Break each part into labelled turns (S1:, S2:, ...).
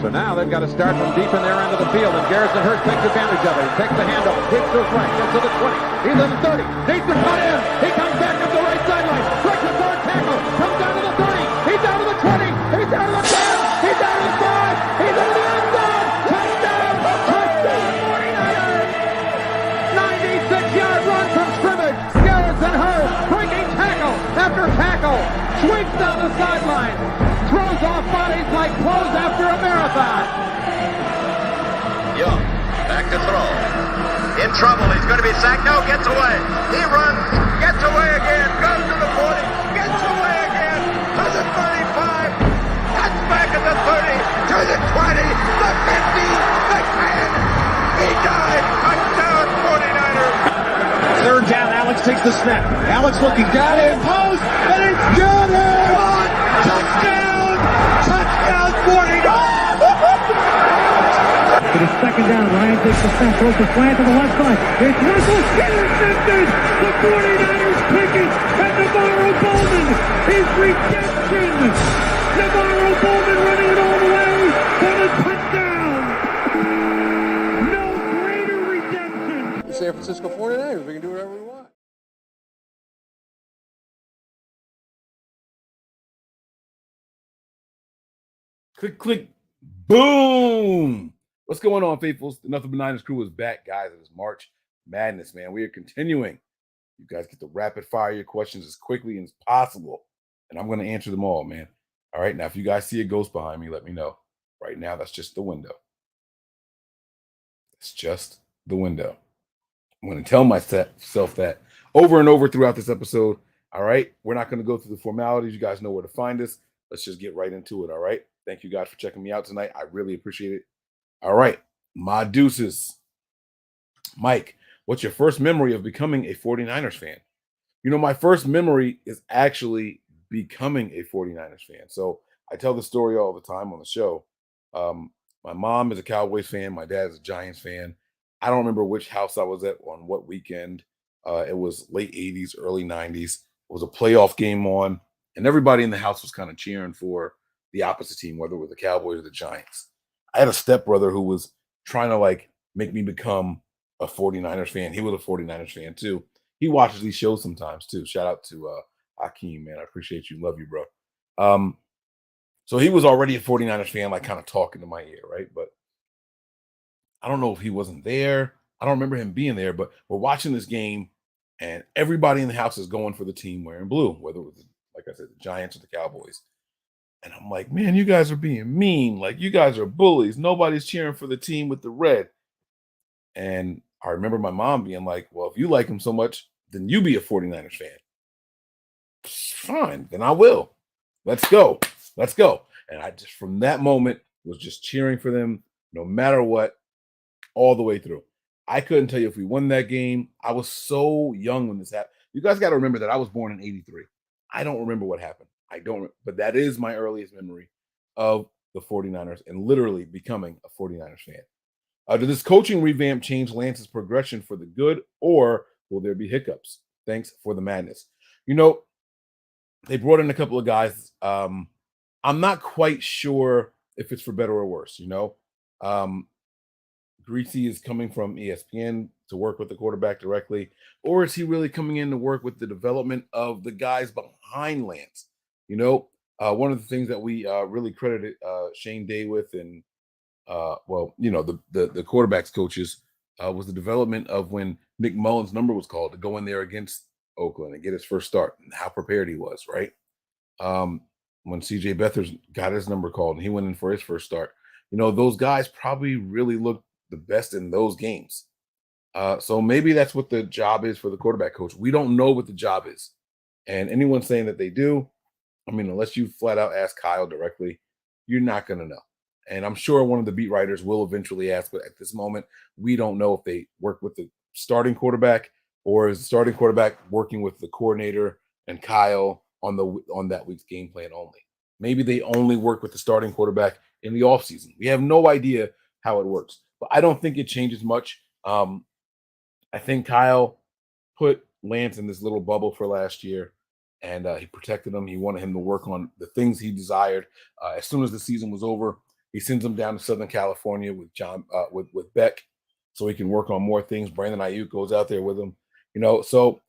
S1: So now they've got to start from deep in their end of the field, and Garrison Hurst takes advantage of it. He takes the handoff, hits to his right, gets to the 20. He's in the 30, needs to cut in. He comes back up the right sideline, breaks a hard tackle, comes down to the 30. He's down to the 20. He's down to the 10. He's down to the 5. He's into the end zone. Touchdown! Touchdown! 49ers! 96-yard run from scrimmage. Garrison Hurst breaking tackle after tackle, sweeps down the sideline. Throws off bodies like clothes after a marathon.
S2: Young, back to throw. In trouble, he's going to be sacked. No, gets away. He runs, gets away again, goes to the 40, gets away again, to the 35, cuts back at the 30, to the 20, the 50, the 10. He died. Touchdown, 49ers.
S1: Third down, Alex takes the snap. Alex looking down in post, and it's good. Touchdown! Touchdown, 49ers!
S3: It is second down. Ryan takes the snap, throws the slant to the left side. It's Russell intercepted. The 49ers pick it, and Navarro Bowman is redemption. Navarro Bowman running it all the way for the touchdown. No greater redemption.
S4: The San Francisco 49ers, we can do whatever we want.
S5: Click, click, boom. What's going on, faithfuls? The Nothing But Niners crew is back, guys. It is March Madness, man. We are continuing. You guys get to rapid fire your questions as quickly as possible, and I'm going to answer them all, man. All right, now, if you guys see a ghost behind me, let me know. Right now, that's just the window. It's just the window. I'm going to tell myself that over and over throughout this episode. All right, we're not going to go through the formalities. You guys know where to find us. Let's just get right into it, all right? Thank you guys for checking me out tonight. I really appreciate it. All right, my deuces. Mike, what's your first memory of becoming a 49ers fan? You know, my first memory is actually becoming a 49ers fan. So I tell the story all the time on the show. My mom is a Cowboys fan. My dad is a Giants fan. I don't remember which house I was at on what weekend. It was late 80s, early 90s. It was a playoff game on, and everybody in the house was kind of cheering for the opposite team, whether it was the Cowboys or the Giants. I had a stepbrother who was trying to make me become a 49ers fan. He was a 49ers fan too. He watches these shows sometimes too. Shout out to Hakeem, man. I appreciate you. Love you, bro. So he was already a 49ers fan, kind of talking to my ear, right? But I don't know if he wasn't there. I don't remember him being there, but we're watching this game and everybody in the house is going for the team wearing blue, whether it was, like I said, the Giants or the Cowboys. And I'm like, man, you guys are being mean. You guys are bullies. Nobody's cheering for the team with the red. And I remember my mom being like, well, if you like him so much, then you be a 49ers fan. Fine, then I will. Let's go. Let's go. And I just, from that moment, was just cheering for them no matter what, all the way through. I couldn't tell you if we won that game. I was so young when this happened. You guys got to remember that I was born in 83. I don't remember what happened. I don't, but that is my earliest memory of the 49ers and literally becoming a 49ers fan. Did this coaching revamp change Lance's progression for the good, or will there be hiccups? Thanks for the madness. You know, they brought in a couple of guys. I'm not quite sure if it's for better or worse, you know. Greasy is coming from ESPN to work with the quarterback directly, or is he really coming in to work with the development of the guys behind Lance? You know, one of the things that we really credited Shane Day with, and the quarterbacks coaches was the development of when Nick Mullins' number was called to go in there against Oakland and get his first start, and how prepared he was, right? When CJ Beathard got his number called and he went in for his first start, you know, those guys probably really looked the best in those games. So maybe that's what the job is for the quarterback coach. We don't know what the job is. And anyone saying that they do, I mean, unless you flat out ask Kyle directly, you're not going to know. And I'm sure one of the beat writers will eventually ask, but at this moment, we don't know if they work with the starting quarterback or is the starting quarterback working with the coordinator and Kyle on that week's game plan only. Maybe they only work with the starting quarterback in the offseason. We have no idea how it works, but I don't think it changes much. I think Kyle put Lance in this little bubble for last year, and he protected him. He wanted him to work on the things he desired. As soon as the season was over, He sends him down to Southern California with with Beck, so he can work on more things. Brandon Ayuk goes out there with him, So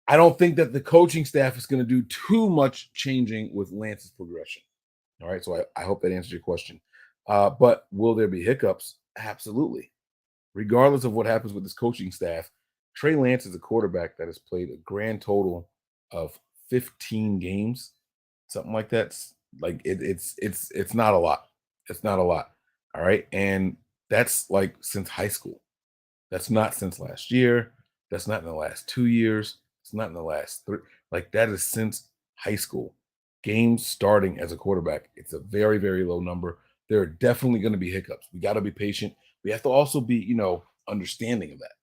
S5: I don't think that the coaching staff is going to do too much changing with Lance's progression. All right, so I hope that answers your question. But will there be hiccups? Absolutely. Regardless of what happens with this coaching staff, Trey Lance is a quarterback that has played a grand total of 15 games, something like that. Like it's not a lot. It's not a lot. All right, and that's like since high school. That's not since last year. That's not in the last 2 years. It's not in the last 3. Like that is since high school. Games starting as a quarterback. It's a very, very low number. There are definitely going to be hiccups. We got to be patient. We have to also be, understanding of that.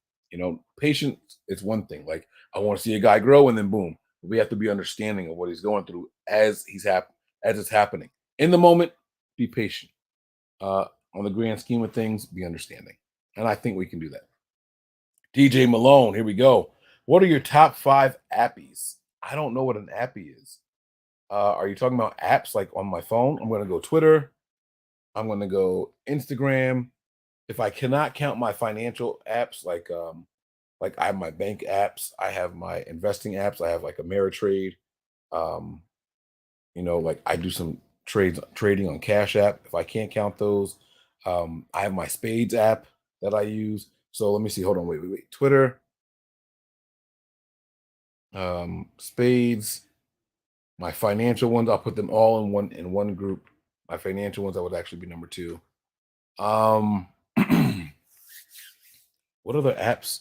S5: Patience is one thing. Like I want to see a guy grow and then boom. We have to be understanding of what he's going through as it's happening. In the moment, be patient. On the grand scheme of things, be understanding. And I think we can do that. DJ Malone, here we go. What are your top 5 appies? I don't know what an appy is. Are you talking about apps like on my phone? I'm going to go Twitter. I'm going to go Instagram. If I cannot count my financial apps, like I have my bank apps, I have my investing apps, I have like Ameritrade. Like I do some trading on Cash App. If I can't count those, I have my Spades app that I use. So let me see. Hold on. Wait. Twitter, Spades, my financial ones. I'll put them all in one group. My financial ones, that would actually be number 2. What other apps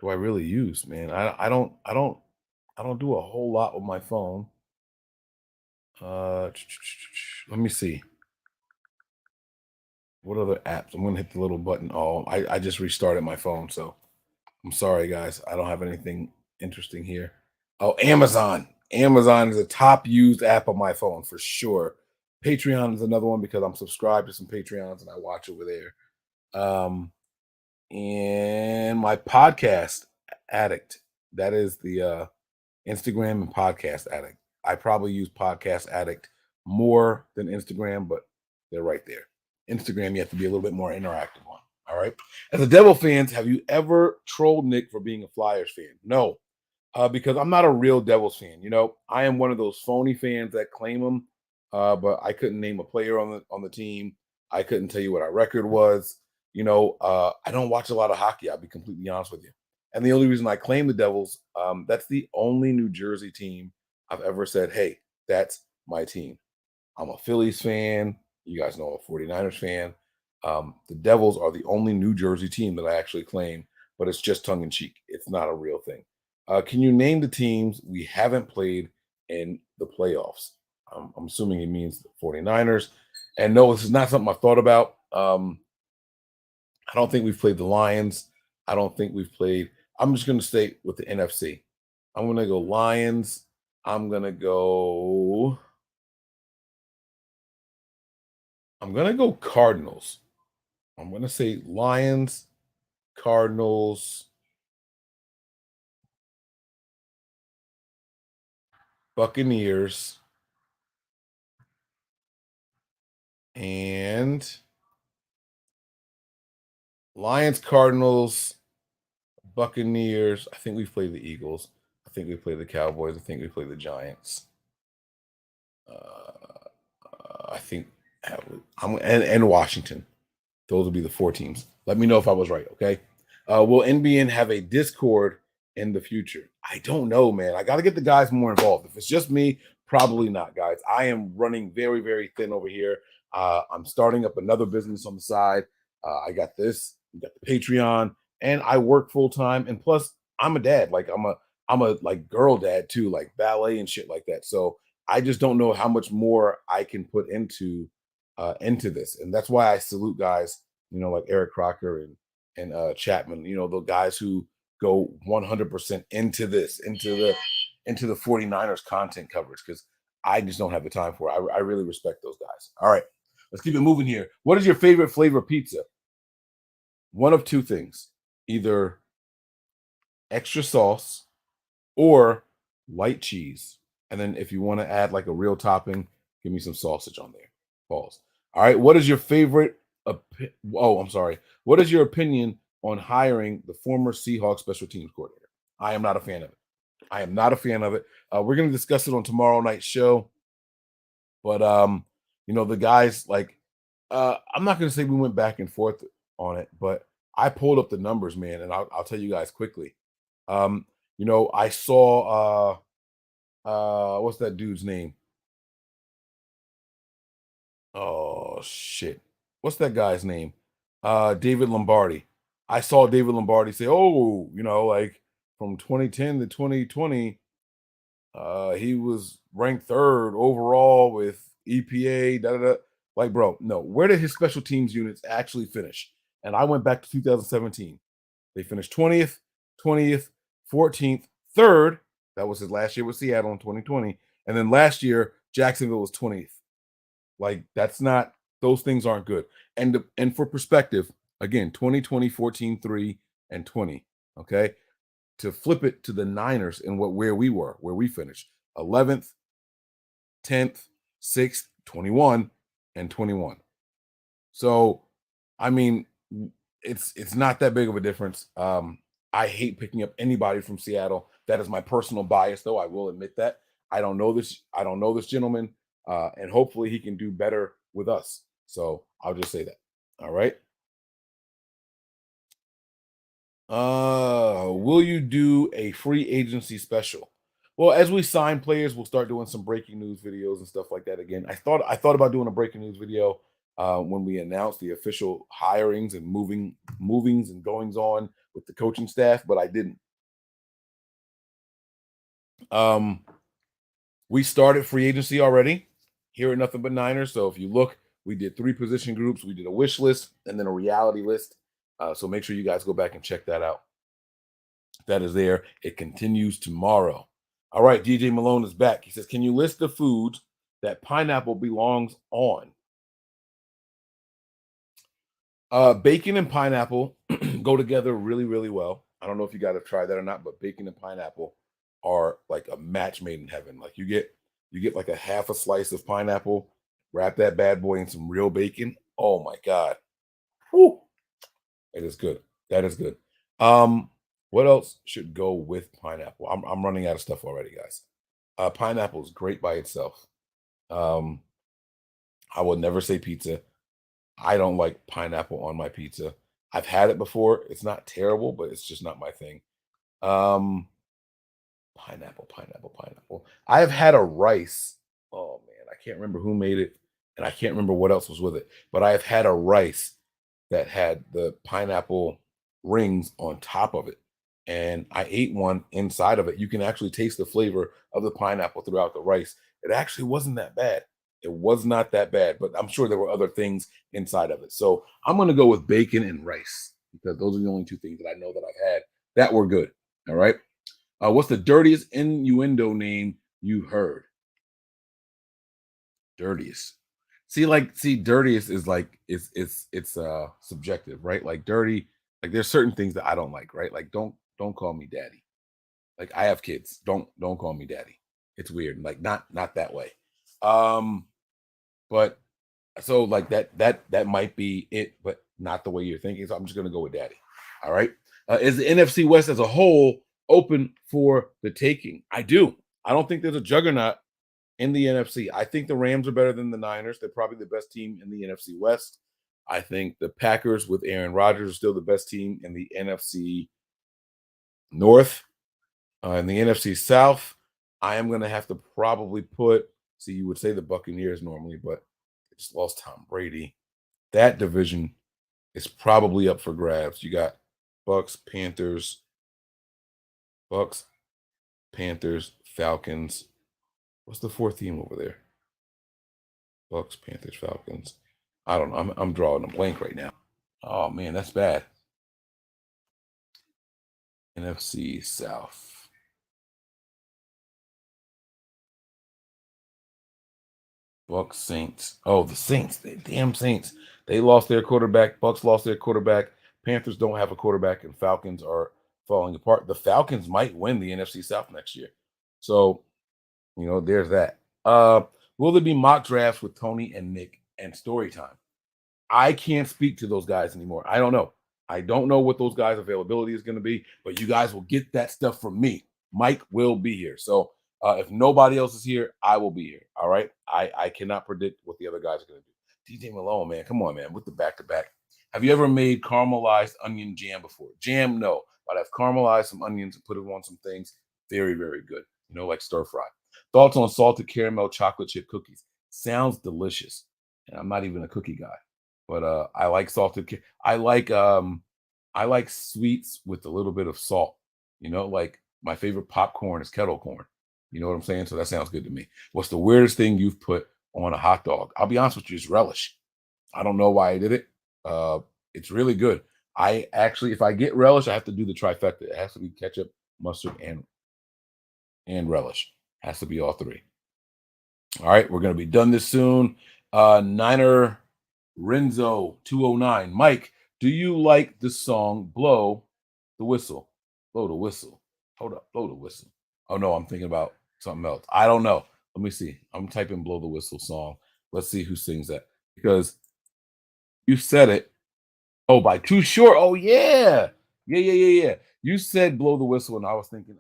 S5: do I really use, man? I don't do a whole lot with my phone. Let me see. What other apps? I'm gonna hit the little button. Oh, I just restarted my phone, so I'm sorry, guys. I don't have anything interesting here. Oh, Amazon. Amazon is a top used app on my phone for sure. Patreon is another one because I'm subscribed to some Patreons and I watch over there. And my podcast addict. That is the Instagram and podcast addict. I probably use podcast addict more than Instagram, but they're right there. Instagram, you have to be a little bit more interactive on. All right. As a Devil fans, have you ever trolled Nick for being a Flyers fan? No, because I'm not a real Devils fan. I am one of those phony fans that claim them, but I couldn't name a player on the team. I couldn't tell you what our record was. I don't watch a lot of hockey. I'll be completely honest with you. And the only reason I claim the Devils, that's the only New Jersey team I've ever said, hey, that's my team. I'm a Phillies fan. You guys know I'm a 49ers fan. The Devils are the only New Jersey team that I actually claim, but it's just tongue in cheek. It's not a real thing. Can you name the teams we haven't played in the playoffs? I'm assuming he means the 49ers. And no, this is not something I've thought about. I don't think we've played the Lions. I don't think we've played. I'm just going to stay with the NFC. I'm going to go Lions. I'm going to go Cardinals. I'm going to say Lions, Cardinals, Buccaneers, and Lions, Cardinals, Buccaneers. I think we've played the Eagles. I think we played the Cowboys. I think we played the Giants. I think and Washington. Those will be the 4 teams. Let me know if I was right, okay? Will NBN have a Discord in the future? I don't know, man. I got to get the guys more involved. If it's just me, probably not, guys. I am running very, very thin over here. I'm starting up another business on the side. I got this. We got the Patreon, and I work full time. And plus, I'm a dad. Like I'm a like girl dad too, like ballet and shit like that. So I just don't know how much more I can put into this, and that's why I salute guys, like Eric Crocker and Chapman, the guys who go 100% into this, into the 49ers content coverage, because I just don't have the time for it. I really respect those guys. All right, let's keep it moving here. What is your favorite flavor pizza? One of 2 things: either extra sauce or light cheese. And then if you want to add like a real topping, give me some sausage on there. Pause. All right. What is your favorite? I'm sorry. What is your opinion on hiring the former Seahawks special teams coordinator? I am not a fan of it. I am not a fan of it. We're going to discuss it on tomorrow night's show. But the guys like I'm not going to say we went back and forth on it, but I pulled up the numbers, man, and I'll tell you guys quickly. I saw what's that dude's name? Oh shit. What's that guy's name? David Lombardi. I saw David Lombardi say, "Oh, like from 2010 to 2020, he was ranked third overall with EPA, da da da." Like, bro, no, where did his special teams units actually finish? And I went back to 2017. They finished 20th, 20th, 14th, third. That was his last year with Seattle in 2020. And then last year, Jacksonville was 20th. Like, that's not, those things aren't good. And for perspective, again, 2020, 14, 3, and 20. Okay. To flip it to the Niners and where we finished 11th, 10th, 6th, 21, and 21. So, I mean, it's not that big of a difference. I hate picking up anybody from Seattle. That is my personal bias, though. I will admit that. I don't know this gentleman, and hopefully he can do better with us. So I'll just say that. All right. Will you do a free agency special? Well, as we sign players, we'll start doing some breaking news videos and stuff like that again. I thought about doing a breaking news video when we announced the official hirings and movings and goings on with the coaching staff, but I didn't. We started free agency already here at Nothing But Niners. So if you look, we did 3 position groups. We did a wish list and then a reality list. So make sure you guys go back and check that out. That is there. It continues tomorrow. All right, DJ Malone is back. He says, can you list the foods that pineapple belongs on? Bacon and pineapple go together really, really well. I don't know if you guys have tried that or not, but bacon and pineapple are like a match made in heaven. Like you get like a half a slice of pineapple, wrap that bad boy in some real bacon. Oh my God. Whew. It is good. That is good. What else should go with pineapple? I'm running out of stuff already, guys. Pineapple is great by itself. I will never say pizza. I don't like pineapple on my pizza. I've had it before. It's not terrible, but it's just not my thing. Pineapple. I have had a rice. Oh man, I can't remember who made it, and I can't remember what else was with it. But I have had a rice that had the pineapple rings on top of it. And I ate one inside of it. You can actually taste the flavor of the pineapple throughout the rice. It actually wasn't that bad. It was not that bad, but I'm sure there were other things inside of it. So I'm going to go with bacon and rice because those are the only 2 things that I know that I've had that were good. All right. What's the dirtiest innuendo name you heard? Dirtiest. See, dirtiest is like it's subjective, right? Like dirty, like there's certain things that I don't like, right? Like don't call me daddy. Like I have kids. Don't call me daddy. It's weird. Like not that way. But so like that might be it, but not the way you're thinking. So I'm just gonna go with daddy. All right. Is the NFC West as a whole open for the taking? I do. I don't think there's a juggernaut in the NFC. I think the Rams are better than the Niners. They're probably the best team in the NFC West. I think the Packers with Aaron Rodgers are still the best team in the NFC North. In the NFC South, I am going to have to probably put, see, you would say the Buccaneers normally, but they just lost Tom Brady. That division is probably up for grabs. You got Bucks, Panthers, Falcons. What's the 4th team over there? Bucks, Panthers, Falcons. I don't know. I'm drawing a blank right now. Oh man, that's bad. NFC South. Bucks, Saints. Oh, the Saints. The damn Saints. They lost their quarterback. Bucks lost their quarterback. Panthers don't have a quarterback, and Falcons are falling apart. The Falcons might win the NFC South next year. So, there's that. Will there be mock drafts with Tony and Nick and story time. I can't speak to those guys anymore. I don't know. I don't know what those guys' availability is going to be, but you guys will get that stuff from me. Mike will be here. So if nobody else is here, I will be here. All right. I cannot predict what the other guys are going to do. DJ Malone, man, come on, man, with the back-to-back. Have you ever made caramelized onion jam before? Jam, no. But I've caramelized some onions and put it on some things. Very, very good. You know, like stir fry. Thoughts on salted caramel chocolate chip cookies? Sounds delicious. And I'm not even a cookie guy. But I like salted. I like sweets with a little bit of salt. You know, like my favorite popcorn is kettle corn. You know what I'm saying? So that sounds good to me. What's the weirdest thing you've put on a hot dog? I'll be honest with you, it's relish. I don't know why I did it. It's really good. I actually, if I get relish, I have to do the trifecta. It has to be ketchup, mustard, and relish. Has to be all three. All right, we're gonna be done this soon. Niner Renzo 209. Mike, do you like the song Blow the Whistle? Blow the Whistle. Hold up, blow the whistle. Oh no, I'm thinking about something else. I don't know. Let me see. I'm typing Blow the Whistle song. Let's see who sings that. Because you said it. Oh, by Too Short. Oh, yeah. Yeah. You said Blow the Whistle, and I was thinking,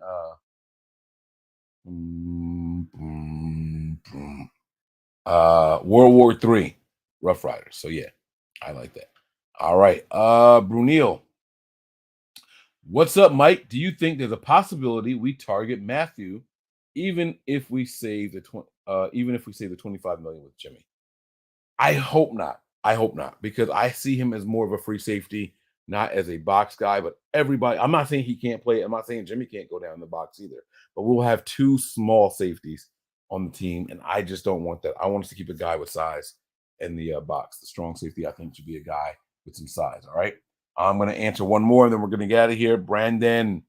S5: World War III, Rough Riders. So yeah, I like that. All right. Brunil. What's up, Mike? Do you think there's a possibility we target Matthew, even if we save the 25 million with Jimmy? I hope not. Because I see him as more of a free safety, not as a box guy. But everybody, I'm not saying he can't play. I'm not saying Jimmy can't go down in the box either. But we'll have two small safeties on the team, and I just don't want that. I want us to keep a guy with size in the box. The strong safety, I think, should be a guy with some size. All right. I'm going to answer one more, and then we're going to get out of here. Brandon,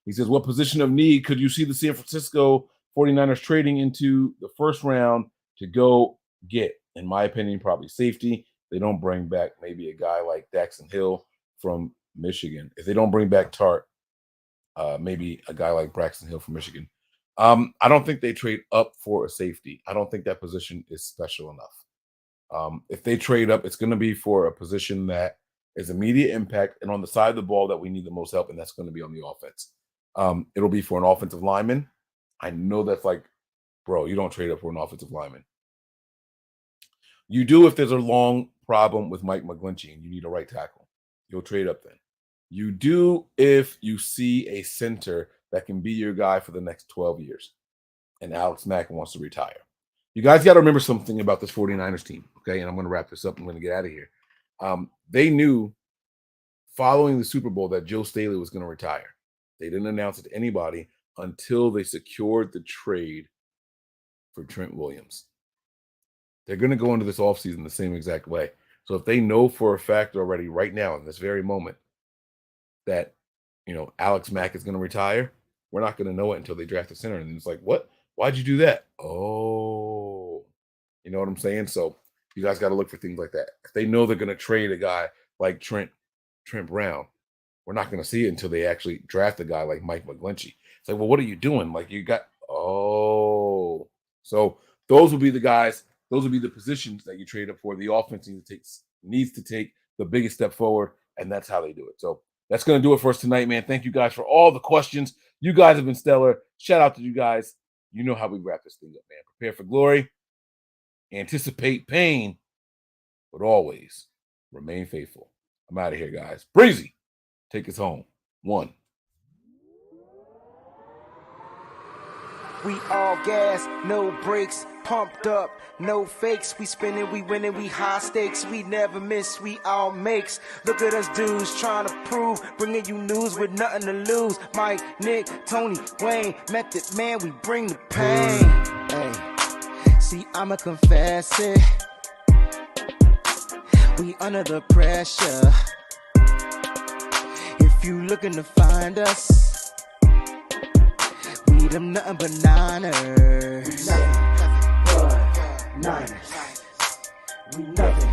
S5: he says, what position of need could you see the San Francisco 49ers trading into the first round to go get? In my opinion, probably safety. They don't bring back maybe a guy like Daxton Hill from Michigan. If they don't bring back Tart, maybe a guy like Braxton Hill from Michigan. I don't think they trade up for a safety. I don't think that position is special enough. If they trade up, it's going to be for a position that is immediate impact and on the side of the ball that we need the most help, and that's going to be on the offense. It'll be for an offensive lineman. I know that's like, bro, you don't trade up for an offensive lineman. You do if there's a long problem with Mike McGlinchey and you need a right tackle. You'll trade up then. You do if you see a center that can be your guy for the next 12 years and Alex Mack wants to retire. You guys got to remember something about this 49ers team, okay? And I'm going to wrap this up. I'm going to get out of here. They knew following the Super Bowl that Joe Staley was going to retire. They didn't announce it to anybody until they secured the trade for Trent Williams. They're going to go into this offseason the same exact way. So if they know for a fact already right now in this very moment that, you know, Alex Mack is going to retire, we're not going to know it until they draft a center. And it's like, what? Why'd you do that? Oh, you know what I'm saying? So you guys got to look for things like that. If they know they're going to trade a guy like Trent Brown, we're not going to see it until they actually draft a guy like Mike McGlinchey. It's like, well, what are you doing? Like you got, so those will be the guys. Those will be the positions that you trade up for. The offense needs to take the biggest step forward, and that's how they do it. So that's going to do it for us tonight, man. Thank you guys for all the questions. You guys have been stellar. Shout out to you guys. You know how we wrap this thing up, man. Prepare for glory, anticipate pain, but always remain faithful. I'm out of here, guys. Breezy, take us home. 1.
S6: We all gas, no brakes, pumped up, no fakes. We spinning, we winning, we high stakes. We never miss, we all makes. Look at us dudes trying to prove, bringing you news with nothing to lose. Mike, Nick, Tony, Wayne, Method Man, we bring the pain. Hey, see, I'ma confess it. We under the pressure. If you looking to find us, we them nothing but Niners. Nothing but Niners. We nothing